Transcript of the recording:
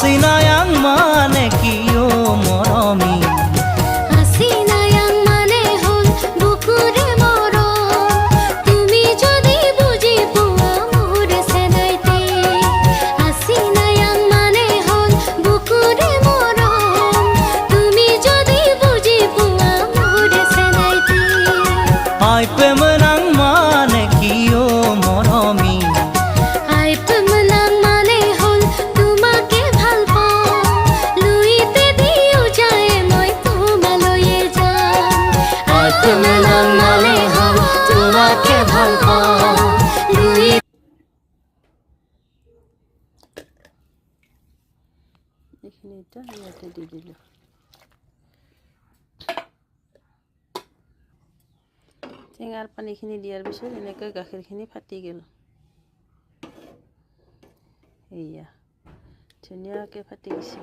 Asina yang mane kiyo moromi Hasina yang মানে হল বুকুরে মরম তুমি যদি বুঝি পোয়া মোর সেনাইতে হাসিনা yang মানে হল বুকুরে মরম তুমি যদি বুঝি পোয়া মোর সেনাইতে Ai pemenang mane kiyo moromi আই প্রেমনাং মানে হল তোমাকে ভাল পাও লুইতে দিও যায় মই তোমালয়ে যাম আই প্রেমনাং মানে হল তোমাকে ভাল পাও লুই এইখিনিটা ইয়াতে দি দিলোঁ টেঙাৰ পানীখিনি দিয়াৰ পিছত এনেকৈ গাখীৰখিনি ফাটি গ'ল এয়া ধুনীয়াকৈ ফাটি গৈছে